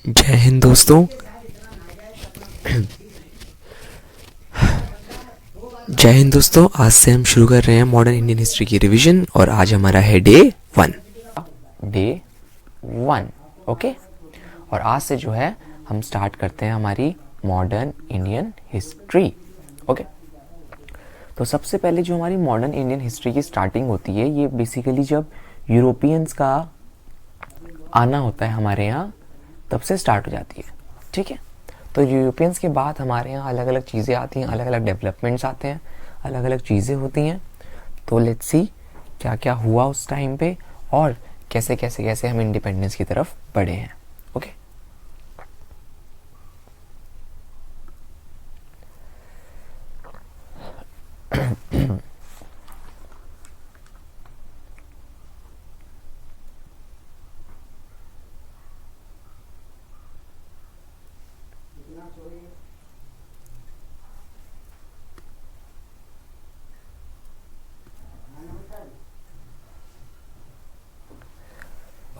जय हिंद दोस्तों। जय हिंद दोस्तों, आज से हम शुरू कर रहे हैं मॉडर्न इंडियन हिस्ट्री की रिवीजन और आज हमारा है डे 1। ओके। और आज से जो है हम स्टार्ट करते हैं हमारी मॉडर्न इंडियन हिस्ट्री। ओके। तो सबसे पहले जो हमारी मॉडर्न इंडियन हिस्ट्री की स्टार्टिंग होती है, ये बेसिकली जब यूरोपियंस का आना होता है हमारे यहाँ, तब से स्टार्ट हो जाती है। ठीक है। तो यूरोपियंस के बाद हमारे यहाँ अलग अलग चीज़ें आती हैं, अलग अलग डेवलपमेंट्स आते हैं, अलग अलग चीज़ें होती हैं। तो लेट्स सी क्या क्या हुआ उस टाइम पे और कैसे कैसे कैसे हम इंडिपेंडेंस की तरफ बढ़े हैं। ओके।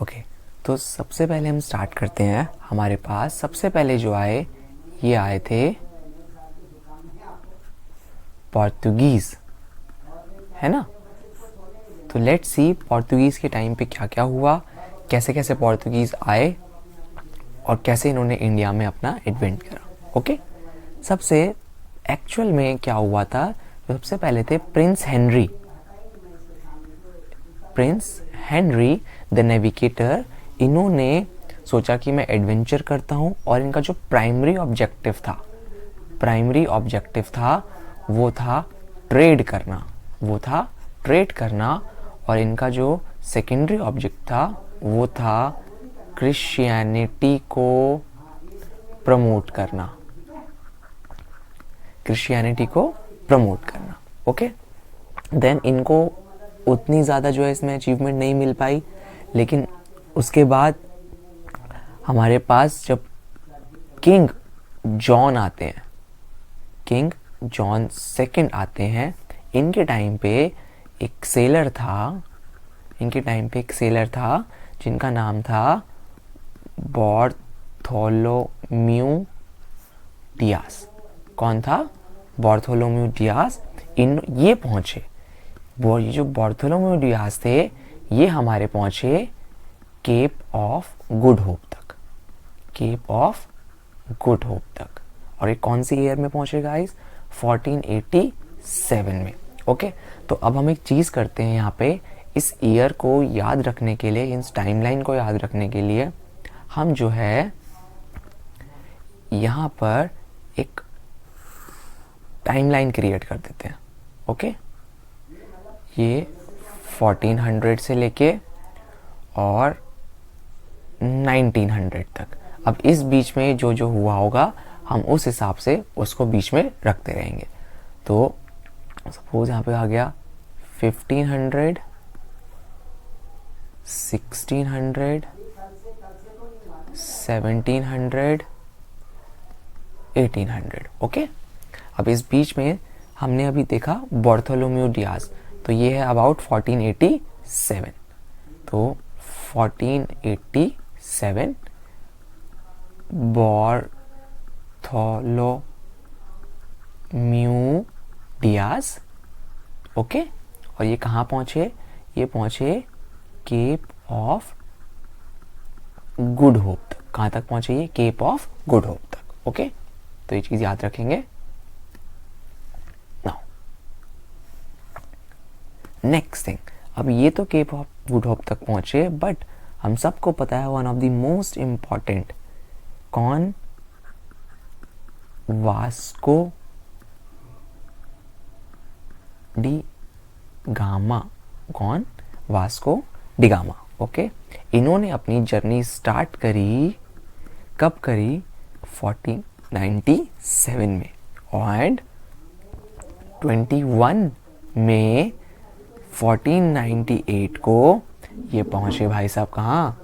ओके। तो सबसे पहले हम स्टार्ट करते हैं। हमारे पास सबसे पहले जो आए, ये आए थे पोर्तुगीज, है ना। तो लेट्स सी पोर्तुगीज के टाइम पे क्या क्या हुआ, कैसे कैसे पोर्तुगीज आए और कैसे इन्होंने इंडिया में अपना एडवेंट करा। ओके। सबसे एक्चुअल में क्या हुआ था, तो सबसे पहले थे प्रिंस हेनरी द नेविगेटर। इन्होंने सोचा कि मैं एडवेंचर करता हूँ और इनका जो प्राइमरी ऑब्जेक्टिव था वो था ट्रेड करना और इनका जो सेकेंडरी ऑब्जेक्ट था वो था क्रिश्चियनिटी को प्रमोट करना। ओके। देन इनको उतनी ज़्यादा जो है इसमें अचीवमेंट नहीं मिल पाई, लेकिन उसके बाद हमारे पास जब किंग जॉन सेकंड आते हैं, इनके टाइम पे एक सेलर था जिनका नाम था बार्थोलोम्यू डियास। कौन था? Bartholomew Dias. ये पहुंचे, ये जो बार्थोलोम्यू डियास थे, ये हमारे पहुंचे केप ऑफ गुड होप तक। और ये कौन सी ईयर में पहुंचे गाइस? 1487 में। ओके। तो अब हम एक चीज़ करते हैं यहाँ पे, इस ईयर को याद रखने के लिए, इस टाइमलाइन को याद रखने के लिए हम जो है यहाँ पर एक टाइमलाइन क्रिएट कर देते हैं। ओके। ये 1400 से लेके और 1900 तक। अब इस बीच में जो जो हुआ होगा, हम उस हिसाब से उसको बीच में रखते रहेंगे। तो सपोज यहाँ पे आ गया 1500, 1600, 1700, 1800। ओके। अब इस बीच में हमने अभी देखा बार्थोलोम्यू डियास, तो ये है अबाउट 1487। तो 1487 बार्थोलोम्यू डियास। ओके। और ये कहाँ पहुंचे? ये पहुंचे केप ऑफ गुड होप तक। कहाँ तक पहुंचे ये? केप ऑफ गुड होप तक। ओके। तो ये चीज़ याद रखेंगे। नाउ नेक्स्ट थिंग, अब ये तो केप ऑफ गुड होप तक पहुंचे, बट हम सबको पता है one of the most important, कौन? Vasco da Gama. कौन? Vasco da Gama. ओके। इन्होंने अपनी जर्नी स्टार्ट करी, कब करी? 1497 में। और 21 में 1498 को ये पहुंचे भाई साहब कहाँ?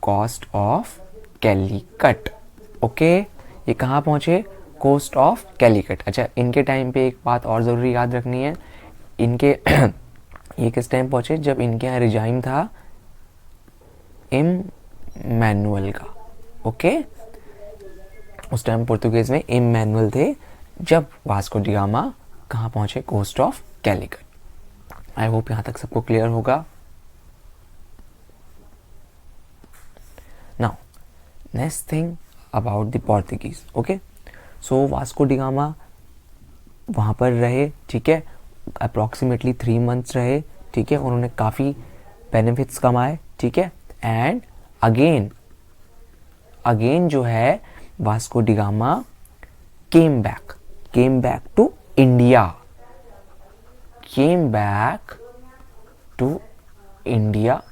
Coast of Calicut. ओके। ये कहाँ पहुंचे? Coast of Calicut. अच्छा, इनके टाइम पे एक बात और ज़रूरी याद रखनी है, इनके ये किस टाइम पहुंचे? जब इनके यहाँ रिजाइम था इमैनुअल का। ओके, उस टाइम पोर्तुगीज में इमैनुअल थे जब वास्को डी गामा कहाँ पहुंचे, coast of Calicut. I hope यहाँ तक सबको क्लियर होगा। Now next thing about the Portuguese. Okay, so Vasco da Gama वहाँ पर रहे, ठीक है, अप्रॉक्सीमेटली 3 मंथ्स रहे, ठीक है, उन्होंने काफ़ी बेनिफिट्स कमाए, ठीक है। एंड अगेन जो है Vasco da Gama came back to India, came back to India,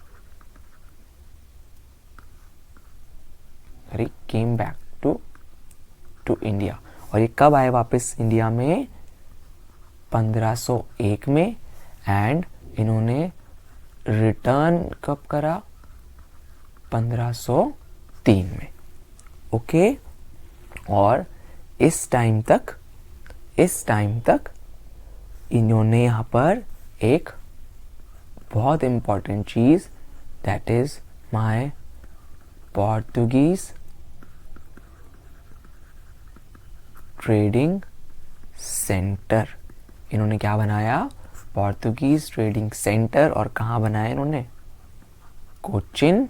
और ये कब आए वापस इंडिया में, 1501 में। एंड इन्होंने रिटर्न कब करा, 1503 में। ओके, और इस टाइम तक इन्होंने यहाँ पर एक बहुत important cheese, that is my Portuguese trading centre. इन्होंने क्या बनाया, पोर्तुगीज ट्रेडिंग सेंटर। और कहाँ बनाया इन्होंने, कोचिन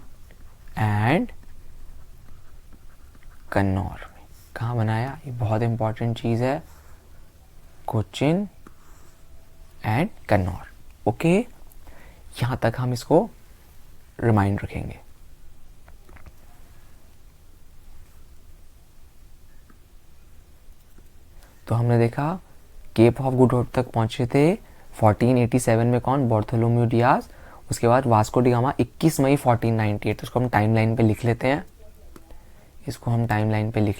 एंड कन्नौर में। कहाँ बनाया, ये बहुत इंपॉर्टेंट चीज़ है, कोचिन एंड कन्नौर। ओके, यहाँ तक हम इसको रिमाइंड रखेंगे। तो हमने देखा केप ऑफ गुड होप तक पहुंचे थे 1487 में, कौन, बार्थोलोम्यू डियाज। उसके बाद वास्को डी गामा 21 मई 1498। तो इसको हम टाइमलाइन पे लिख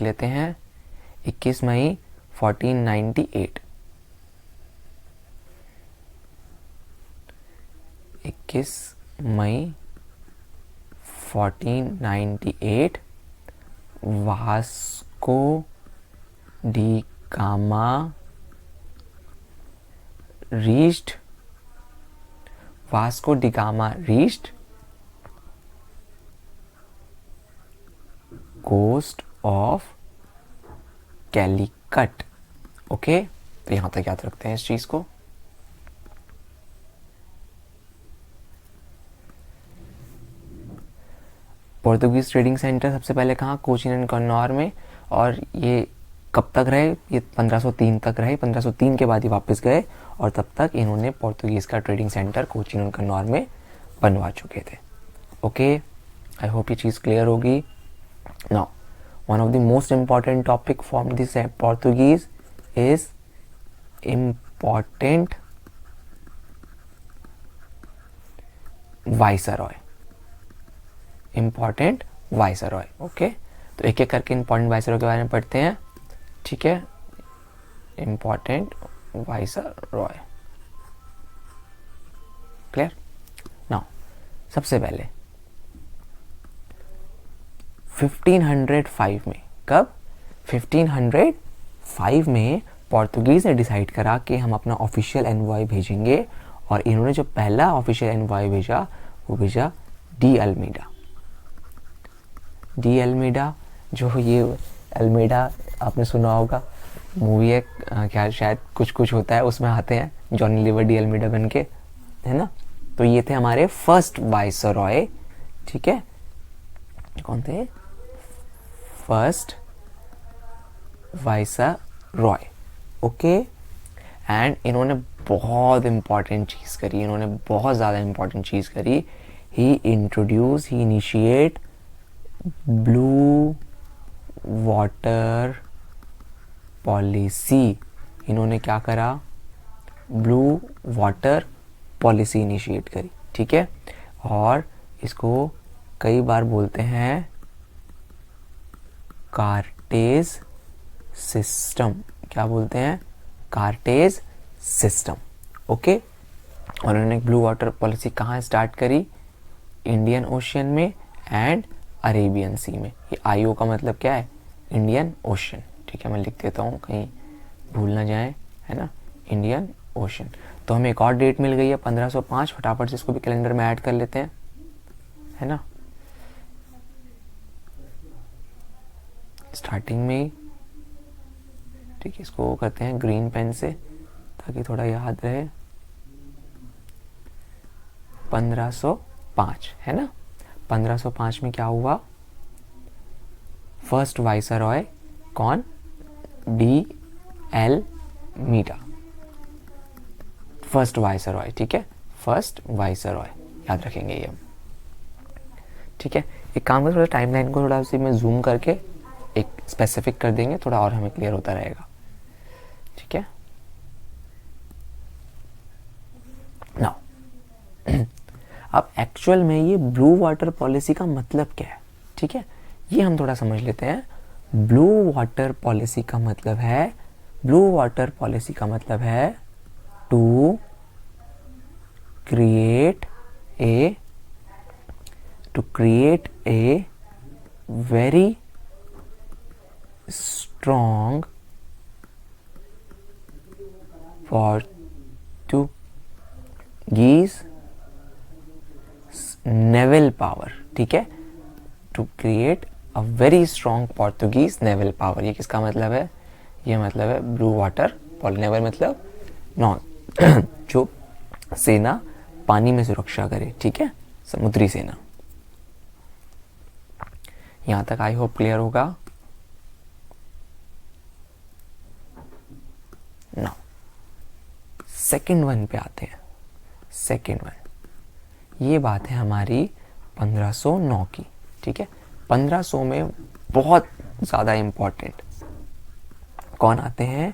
लेते हैं, 21 मई 1498। 21 मई 1498 Vasco da gamma reached coast of Calicut। Okay, तो यहां तक याद रखते हैं इस चीज को। पोर्तुगीज ट्रेडिंग सेंटर सबसे पहले कहाँ, कोचीन एंड कन्नौर में। और ये कब तक रहे, ये 1503 तक रहे। 1503 के बाद ही वापस गए, और तब तक इन्होंने पोर्तुगीज का ट्रेडिंग सेंटर कोचीन और कन्नौर में बनवा चुके थे। ओके, आई होप ये चीज़ क्लियर होगी। Now one of the most important topic from this Portuguese is important viceroy. Okay, तो एक एक करके इम्पॉर्टेंट वाइसरॉय के बारे में पढ़ते हैं, ठीक है। Important viceroy, clear. नाउ सबसे पहले 1505 में, कब, 1505 में पोर्तुगीज ने डिसाइड करा कि हम अपना ऑफिशियल एनवॉय भेजेंगे। और इन्होंने जो पहला ऑफिशियल एनवॉय भेजा, वो भेजा डी अल्मेडा। जो ये अल्मेडा आपने सुना होगा, मूवी है क्या, शायद कुछ होता है, उसमें आते हैं जॉनी लीवर डी अल्मेडा बन के, है ना। तो ये थे हमारे फर्स्ट वाइसरॉय, ठीक है। कौन थे, फर्स्ट वाइसरॉय। ओके, एंड इन्होंने बहुत इंपॉर्टेंट चीज़ करी, बहुत ज़्यादा इंपॉर्टेंट चीज़ करी। ही इनिशिएट ब्लू वाटर पॉलिसी। इन्होंने क्या करा, ब्लू वाटर पॉलिसी इनिशिएट करी, ठीक है। और इसको कई बार बोलते हैं कार्टेज सिस्टम। क्या बोलते हैं, कार्टेज सिस्टम। ओके, और उन्होंने ब्लू वाटर पॉलिसी कहाँ स्टार्ट करी, इंडियन ओशियन में एंड अरेबियन सी में। ये आईओ का मतलब क्या है, इंडियन ओशियन, ठीक है। मैं लिख देता हूँ कहीं भूल ना जाए, है ना, इंडियन ओशियन। तो हमें एक और डेट मिल गई है 1505, फटाफट से इसको भी कैलेंडर में ऐड कर लेते हैं, है ना। स्टार्टिंग में ही, ठीक है, इसको करते हैं ग्रीन पेन से ताकि थोड़ा याद रहे। 1505 है ना। 1505 में क्या हुआ, फर्स्ट वाइसरॉय कौन, D.L. मीटा, फर्स्ट वाइसरॉय, ठीक है, फर्स्ट वाइसरॉय, याद रखेंगे ये हम, ठीक है। एक काम कर, थोड़ा टाइमलाइन को थोड़ा सी में जूम करके एक स्पेसिफिक कर देंगे, थोड़ा और हमें क्लियर होता रहेगा, ठीक है। नाउ अब एक्चुअल में ये ब्लू वाटर पॉलिसी का मतलब क्या है, ठीक है, ये हम थोड़ा समझ लेते हैं। ब्लू वाटर पॉलिसी का मतलब है, ब्लू वाटर पॉलिसी का मतलब है to create a very strong Portuguese naval power, ठीक है, to create a very strong Portuguese naval power. ये किसका मतलब है, ये मतलब है ब्लू वाटर नेवल मतलब नॉन जो सेना पानी में सुरक्षा करे, ठीक है, समुद्री सेना। यहां तक आई होप क्लियर होगा। नाउ सेकंड वन पे आते हैं। सेकंड वन, ये बात है हमारी 1509 की, ठीक है। 1500 में बहुत ज्यादा इंपॉर्टेंट कौन आते हैं,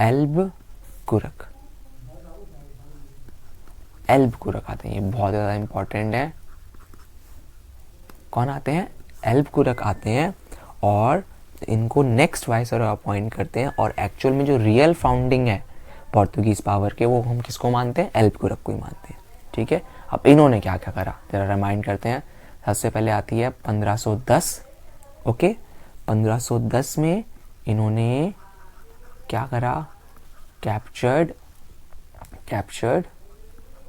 एल्ब कुरक आते हैं, ये बहुत ज्यादा इंपॉर्टेंट है। कौन आते हैं, एल्ब कुरक आते हैं और इनको नेक्स्ट वाइसरॉय अपॉइंट करते हैं। और एक्चुअल में जो रियल फाउंडिंग है पोर्तुगीज पावर के, वो हम किसको मानते हैं, एल्ब कुरक को ही मानते हैं, ठीक है। अब इन्होंने क्या क्या करा जरा रिमाइंड करते हैं। सबसे पहले आती है 1510, ओके। 1510 में इन्होंने क्या करा, captured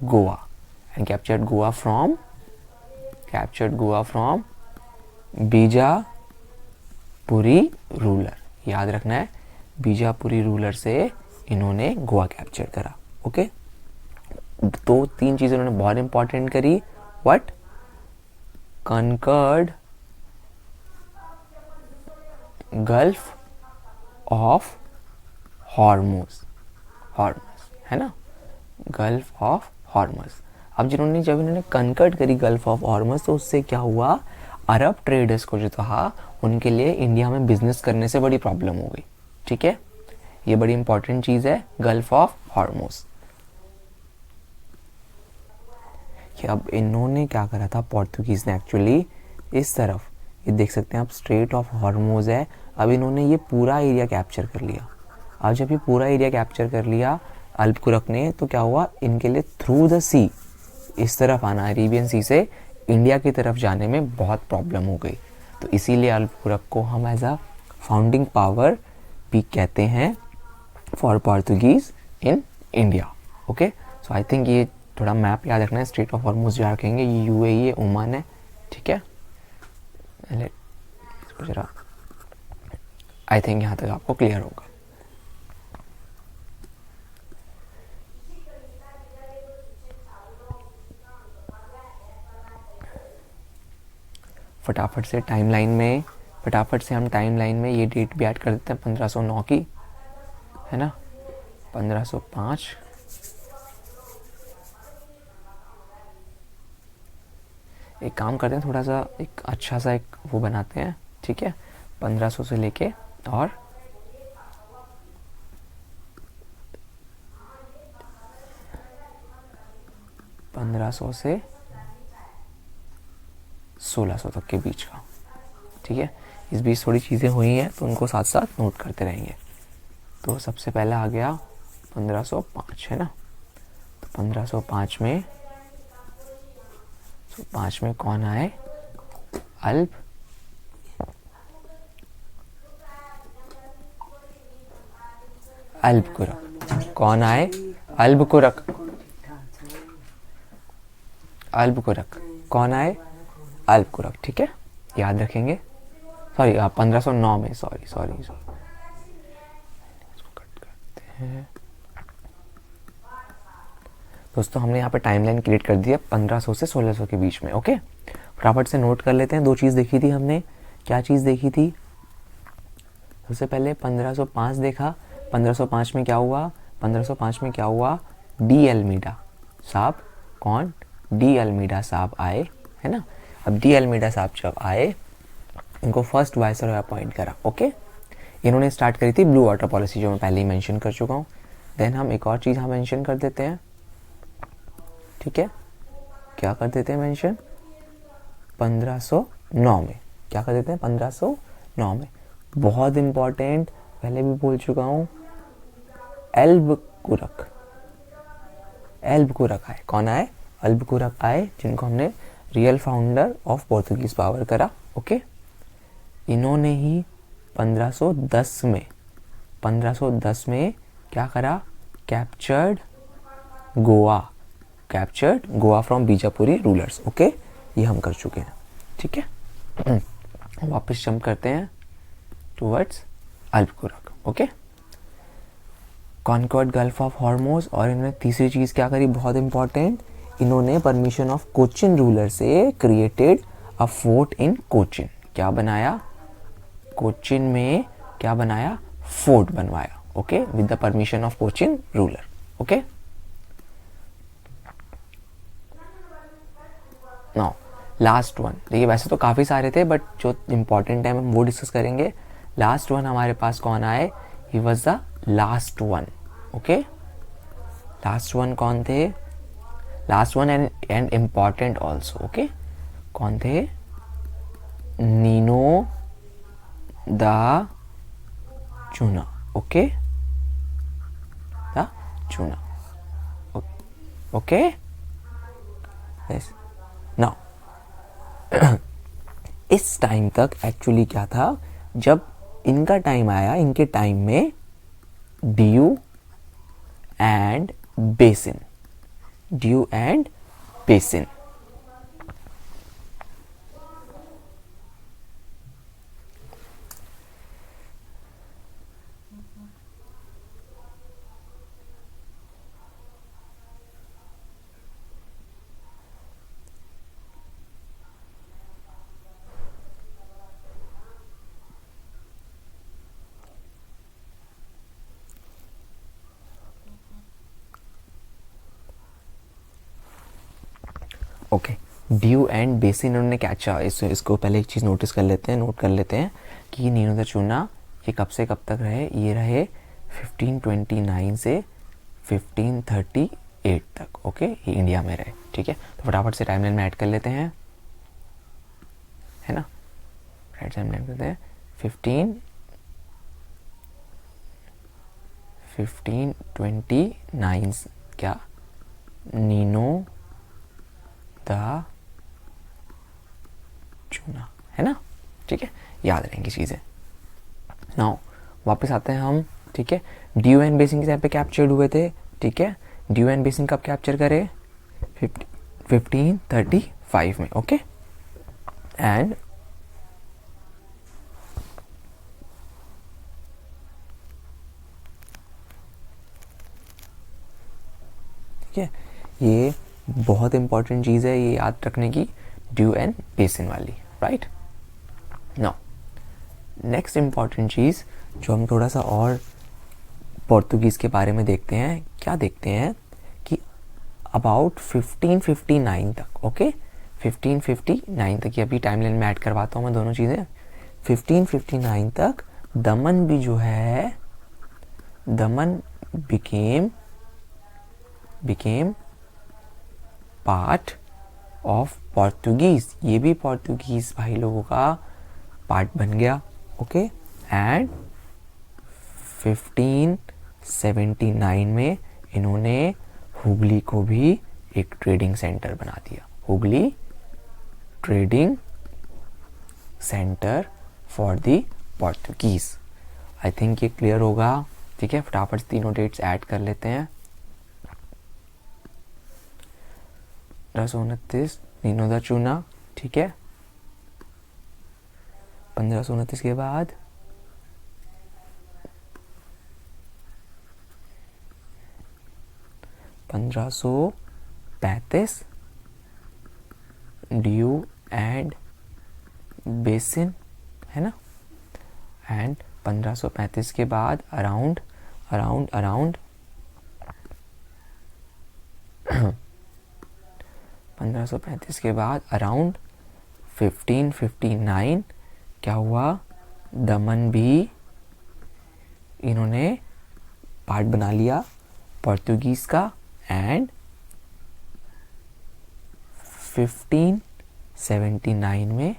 Goa and captured Goa from Bijapuri ruler, याद रखना है, बीजापुरी रूलर से इन्होंने गोवा कैप्चर करा, ओके। तो तीन चीजें उन्होंने बहुत इंपॉर्टेंट करी, what, conquered gulf of Hormuz है ना, गल्फ ऑफ हॉर्मुज। अब जब इन्होंने कनकर्ड करी गल्फ ऑफ हॉर्मुज, तो उससे क्या हुआ, अरब ट्रेडर्स को जो था उनके लिए इंडिया में बिजनेस करने से बड़ी प्रॉब्लम हो गई, ठीक है। ये बड़ी इंपॉर्टेंट चीज है, गल्फ ऑफ हॉर्मुज। अब इन्होंने क्या करा था, पोर्तुगीज ने एक्चुअली इस तरफ, ये देख सकते हैं आप, स्ट्रेट ऑफ हॉर्मुज है। अब इन्होंने ये पूरा एरिया कैप्चर कर लिया। अब जब ये पूरा एरिया कैप्चर कर लिया अल्प कुरक ने, तो क्या हुआ, इनके लिए थ्रू द सी, इस तरफ आना, अरेबियन सी से इंडिया की तरफ जाने में बहुत प्रॉब्लम हो गई। तो इसीलिए अल्प कुरक को हम एज अ फाउंडिंग पावर भी कहते हैं for Portuguese in India, okay. So I think ये थोड़ा मैप याद रखना है, स्ट्रेट ऑफ हॉर्मुज याद रखेंगे, ये यूएई है, ओमान है, ठीक है। इसको जरा, आई थिंक यहाँ तक आपको क्लियर होगा। फटाफट से हम टाइमलाइन में ये डेट भी ऐड कर देते हैं, 1509 की, है ना, 1505, एक काम करते हैं, थोड़ा सा एक अच्छा सा एक वो बनाते हैं, ठीक है। 1500 से लेके और 1500 से 1600 तक के बीच का, ठीक है। इस बीच थोड़ी चीज़ें हुई हैं तो उनको साथ साथ नोट करते रहेंगे। तो सबसे पहले आ गया 1505, है ना। तो 1505 में कौन आए, अल्प कुरक। कौन आए, अल्प कुरक। कौन आए, अल्प कुरक, ठीक है, याद रखेंगे। सॉरी 1509 में, सॉरी इसको कट करते हैं दोस्तों। हमने यहाँ पे टाइमलाइन क्रिएट कर दिया 1500 से 1600 के बीच में। ओके, फटाफट से नोट कर लेते हैं। दो चीज़ देखी थी हमने। क्या चीज़ देखी थी? सबसे पहले 1505 देखा। 1505 में क्या हुआ? 1505 में क्या हुआ? डी अल्मीडा साहब, कौन? डी अल्मीडा साहब आए, है ना। अब डी अल्मीडा साहब जब आए, इनको फर्स्ट वाइसरॉय अपॉइंट करा। ओके, इन्होंने स्टार्ट करी थी ब्लू वाटर पॉलिसी, जो मैं पहले ही मेंशन कर चुका हूँ। देन हम एक और चीज़ यहाँ मेंशन कर देते हैं, ठीक है। क्या कर देते हैं मेंशन? 1509 में क्या कर देते हैं? 1509 में बहुत इंपॉर्टेंट, पहले भी बोल चुका हूँ, एल्बकुरक आए। कौन आए? एल्बकुरक आए, जिनको हमने real founder of Portuguese power करा। ओके, इन्होंने ही 1510 में क्या करा? Captured Goa from Bijapuri rulers. Okay, ये हम कर चुके हैं, ठीक है। वापस जंप करते हैं towards Albuquerque. Okay, conquered Gulf of Hormuz. और इन्होंने तीसरी चीज़ क्या करी, बहुत इंपॉर्टेंट, इन्होंने परमिशन ऑफ कोचिन रूलर से created a fort in Cochin. क्या बनाया? कोचिन में क्या बनाया? फोर्ट बनवाया। Okay, with the permission of Cochin ruler. Okay, now last one. देखिए, वैसे तो काफ़ी सारे थे, बट जो इंपॉर्टेंट है हम वो डिस्कस करेंगे। लास्ट वन हमारे पास कौन आए? He was the last one. Okay, last one कौन थे? Last one and important also. Okay, कौन थे? नीनो द चूना। ओके, द चूना। Okay, yes. नाउ इस टाइम तक एक्चुअली क्या था, जब इनका टाइम आया, इनके टाइम में due and basin okay, due and basin उन्होंने कैचा। इसको पहले एक चीज़ नोट कर लेते हैं कि नीनो द चूना ये कब से कब तक रहे? ये रहे 1529 से 1538 तक। ओके, ये इंडिया में रहे, ठीक है। तो फटाफट से टाइमलाइन में ऐड कर लेते हैं, है ना। राइट टाइमलाइन करते हैं 1529 क्या? नीनो द चूना, है ना, ठीक है। याद रहेंगी चीज़ें। नाउ वापस आते हैं हम, ठीक है। ड्यू एंड बेसिन के टाइम पे कैप्चर्ड हुए थे, ठीक है। ड्यू एंड बेसिन कब कैप्चर करे? 1535 में। ओके, एंड ठीक है, ये बहुत इंपॉर्टेंट चीज़ है, ये याद रखने की, ड्यू एंड बेसिन वाली। राइट, नाउ नेक्स्ट इंपॉर्टेंट चीज़ जो हम थोड़ा सा और पोर्तुगीज़ के बारे में देखते हैं, क्या देखते हैं कि अबाउट 1559 तक, ओके 1559 तक, ये अभी टाइमलाइन में ऐड करवाता हूँ मैं दोनों चीज़ें। 1559 तक दमन भी जो है, दमन became पार्ट ऑफ पोर्तुगीज। ये भी पोर्तुगीज भाई लोगों का पार्ट बन गया। ओके, एंड 1579 में इन्होंने हुगली को भी एक ट्रेडिंग सेंटर बना दिया। Hooghly trading centre for the Portuguese. I think ये क्लियर होगा, ठीक है। फटाफट तीनों डेट्स ऐड कर लेते हैं। 1529 नीनो दा चूना, ठीक है। 1529 के बाद $1535 ड्यू एंड बेसिन, है ना, एंड 1535 के बाद अराउंड 1535 के बाद अराउंड 1559 क्या हुआ, दमन भी इन्होंने पार्ट बना लिया पोर्तुगीज का, एंड 1579 में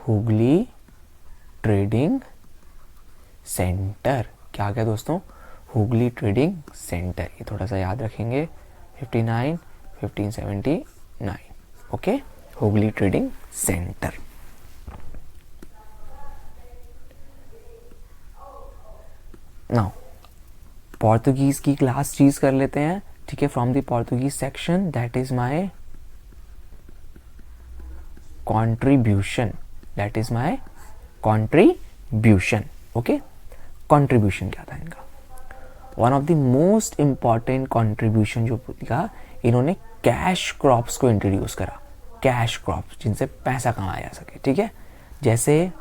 हुगली ट्रेडिंग सेंटर, क्या क्या दोस्तों, हुगली ट्रेडिंग सेंटर, ये थोड़ा सा याद रखेंगे, 1579, okay, Hooghly trading centre. Now Portuguese की क्लास चीज कर लेते हैं, ठीक है, from the Portuguese section, that is my contribution, okay. Contribution क्या था इनका, one of the most important contribution जो था, इन्होंने कैश क्रॉप्स को इंट्रोड्यूस करा, कैश क्रॉप्स जिनसे पैसा कमाया जा सके, ठीक है, जैसे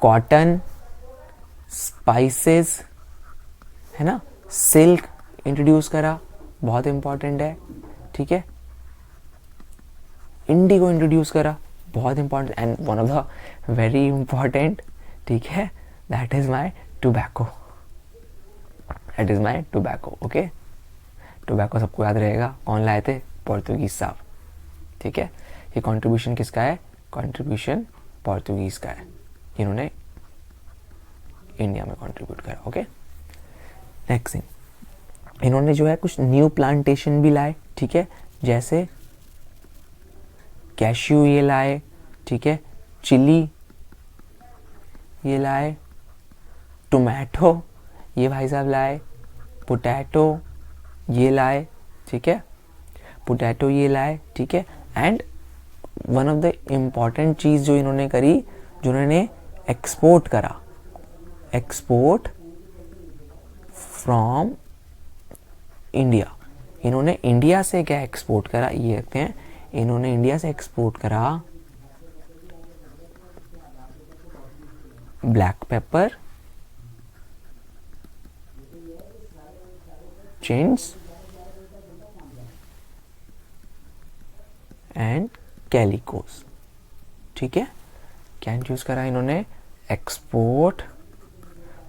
कॉटन, स्पाइसेस, है ना, सिल्क इंट्रोड्यूस करा, बहुत इंपॉर्टेंट है, ठीक है, इंडिगो इंट्रोड्यूस करा, बहुत important, and one of the very important, ठीक है, that is my tobacco, okay. Tobacco सबको याद रहेगा, कौन लाए थे, पोर्तुगीज साहब, ठीक है। ये कंट्रीब्यूशन किसका है, कंट्रीब्यूशन पोर्तुगीज का है, इन्होंने इंडिया में कंट्रीब्यूट करा, ओके। नेक्स्ट थिंग, इन्होंने जो है कुछ न्यू प्लांटेशन भी लाए, ठीक है, जैसे कैश्यू ये लाए, ठीक है, चिली ये लाए, टोमेटो ये भाई साहब लाए, पोटैटो ये लाए, ठीक है, पोटैटो ये लाए, ठीक है, and one of the important चीज़ जो इन्होंने करी, जो इन्होंने एक्सपोर्ट करा, एक्सपोर्ट फ्रॉम इंडिया, इन्होंने इंडिया से क्या एक्सपोर्ट करा, ये कहते हैं, इन्होंने इंडिया से एक्सपोर्ट करा ब्लैक पेपर, चिन्स एंड कैलिकोस, ठीक है, क्या यूज करा इन्होंने, एक्सपोर्ट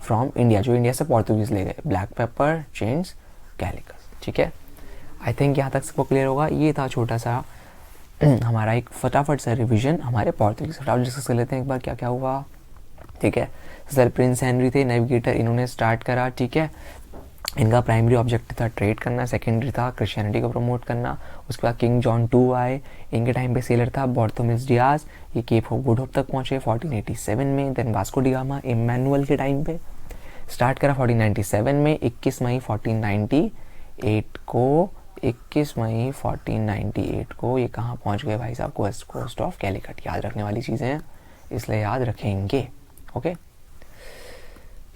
फ्रॉम इंडिया, जो इंडिया से पोर्तुगीज ले गए, ब्लैक पेपर, चिन्स, कैलिकस, ठीक है। आई थिंक यहाँ तक सबको क्लियर होगा। ये था छोटा सा हमारा एक फटाफट सा रिवीजन हमारे पोर्तुगीज, फटाफट डिस्कस कर लेते हैं एक बार क्या क्या हुआ, ठीक है। सर प्रिंस हेनरी थे नेविगेटर, इन्होंने स्टार्ट करा, ठीक है। इनका प्राइमरी ऑब्जेक्टिव था ट्रेड करना, सेकेंडरी था क्रिश्चियनिटी को प्रमोट करना। उसके बाद किंग जॉन टू आए, इनके टाइम पे सेलर था बार्थोलोमेव डियाज, ये केप ऑफ गुड होप तक पहुंचे 1487 में। Then Vasco da Gama Emmanuel के टाइम पे स्टार्ट करा 1497 में। 21 मई 1498 को ये कहाँ पहुंच गए भाई साहब, वेस्ट कोस्ट ऑफ कैलिकट। याद रखने वाली चीज़ें हैं इसलिए याद रखेंगे, ओके।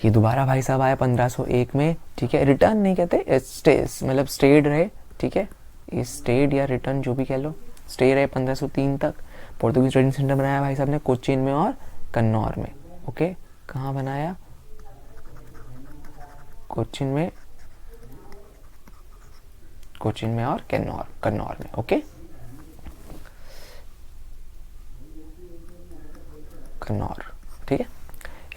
ये दोबारा भाई साहब आया 1501 में, ठीक है। रिटर्न नहीं कहते, स्टेज मतलब स्टेड रहे, ठीक है। ये स्टेड या रिटर्न जो भी कह लो, स्टे रहे 1503 तक। पोर्तुगीज ट्रेडिंग सेंटर बनाया भाई साहब ने कोचीन में और कन्नौर में, ओके। कहाँ बनाया, कोचीन में और कन्नौर में, ओके। कन्नौर, ठीक है।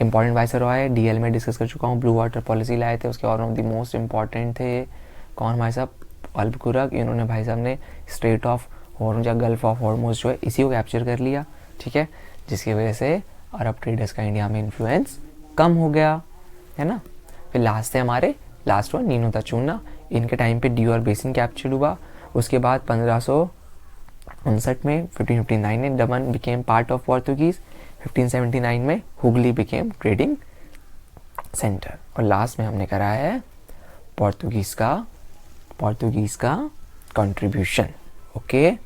इंपॉर्टेंट वाइसरॉय है, डीएल में डिस्कस कर चुका हूँ। ब्लू वाटर पॉलिसी लाए थे, उसके और one of the most important थे कौन भाई साहब, अल्बुकुर्क। इन्होंने भाई साहब ने स्ट्रेट ऑफ हॉर्मुज या गल्फ ऑफ हॉर्मुज जो है इसी को कैप्चर कर लिया, ठीक है, जिसकी वजह से अरब ट्रेडर्स का इंडिया में इन्फ्लुएंस कम हो गया, है ना। फिर लास्ट वन नीनो दा चूना, इनके टाइम पे डी और बेसिन कैप्चर हुआ। उसके बाद 1559 में 1559 में दमन बिकेम पार्ट ऑफ पोर्तुगीज। 1579 में हुगली बिकेम ट्रेडिंग सेंटर। और लास्ट में हमने करा है पोर्तुगीज का कंट्रीब्यूशन, ओके।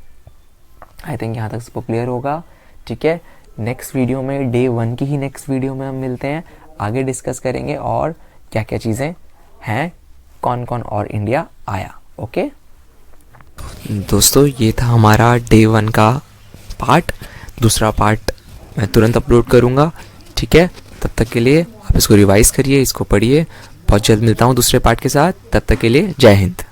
आई थिंक यहाँ तक सबको क्लियर होगा, ठीक है। नेक्स्ट वीडियो में, डे 1 की ही नेक्स्ट वीडियो में हम मिलते हैं, आगे डिस्कस करेंगे और क्या क्या चीज़ें हैं, कौन कौन और इंडिया आया। ओके दोस्तों ये था हमारा डे 1 का पार्ट। दूसरा पार्ट मैं तुरंत अपलोड करूँगा, ठीक है। तब तक के लिए आप इसको रिवाइज़ करिए, इसको पढ़िए। बहुत जल्द मिलता हूँ दूसरे पार्ट के साथ, तब तक के लिए जय हिंद।